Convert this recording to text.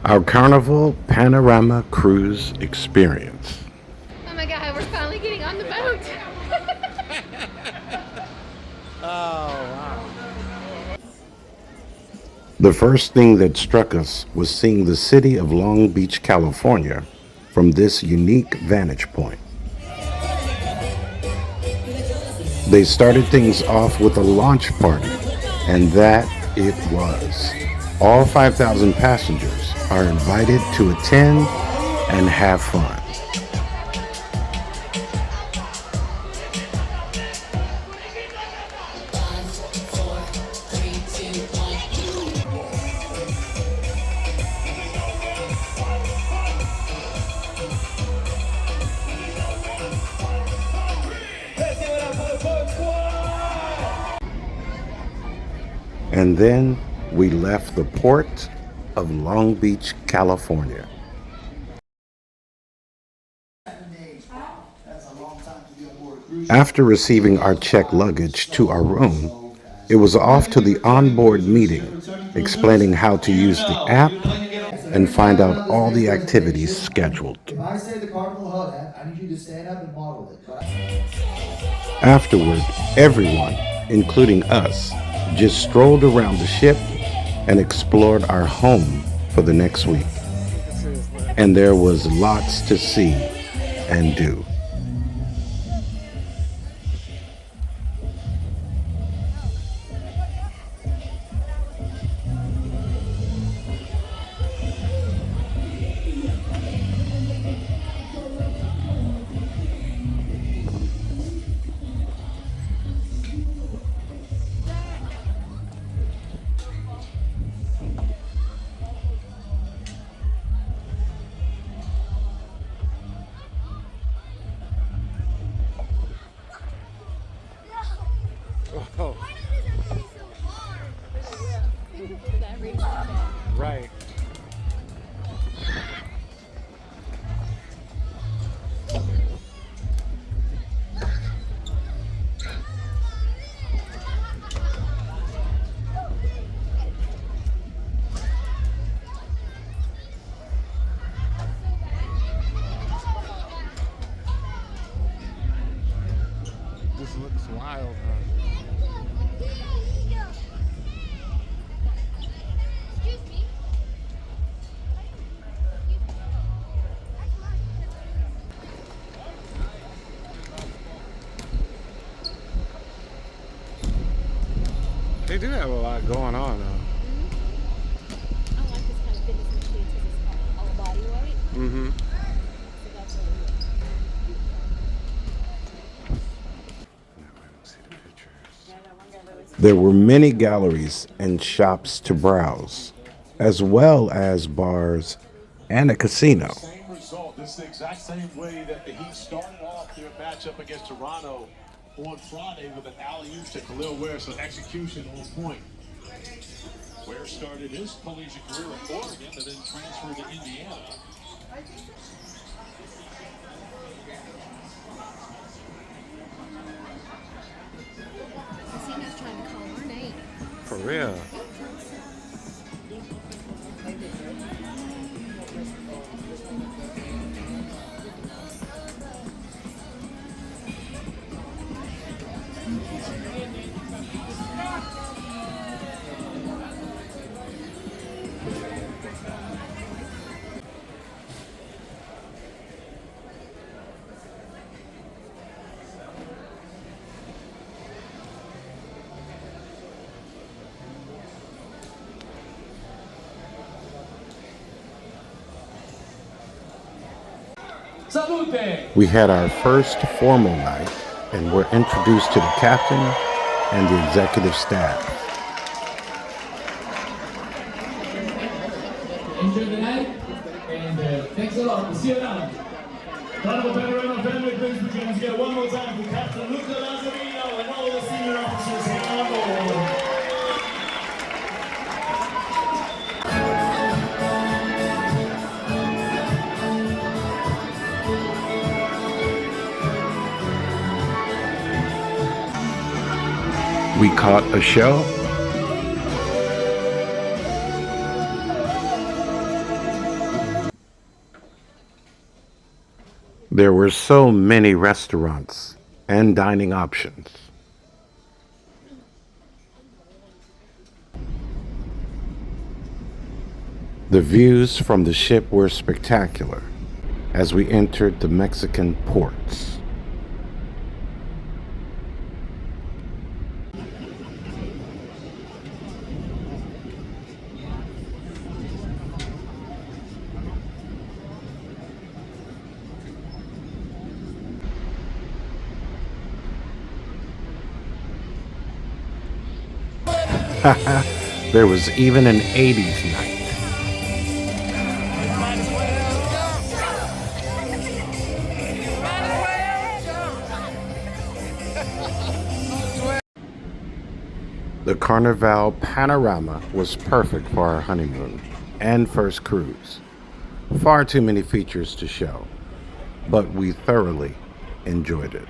Our Carnival Panorama Cruise experience. Oh my god, we're finally getting on the boat. The first thing that struck us was seeing the city of Long Beach, California from this unique vantage point. They started things off with a launch party, and that it was. All 5,000 passengers are invited to attend and have fun. And then we left the port of Long Beach, California. After receiving our checked luggage to our room, it was off to the onboard meeting, explaining how to use the app and find out all the activities scheduled. If I say the Carnival Hut app, I need you to stand up and model it. Afterward, everyone, including us, just strolled around the ship and explored our home for the next week. And there was lots to see and do. Oh. Right. This looks wild, huh? They do have a lot going on, though. I like this kind of fitness machine because it's all body weight. Mm-hmm. So that's really good. There were many galleries and shops to browse, as well as bars and a casino. Same result. This is the exact same way that the Heat started off their matchup against Toronto on Friday with an alley-oop to Khalil Ware, so execution on point. Ware started his collegiate career at Oregon and then transferred to Indiana. Casino's trying to call our name. For real. We had our first formal night and were introduced to the captain and the executive staff. Enjoy the night, and thanks a lot. We'll see you around. Carnival Panorama family, please begin to get one more time for Captain Luca Lazzarino and all the senior officers here on board. We caught a show There were so many restaurants and dining options. The views from the ship were spectacular as we entered the Mexican ports. There was even an 80s night. The Carnival Panorama was perfect for our honeymoon and first cruise. Far too many features to show, but we thoroughly enjoyed it.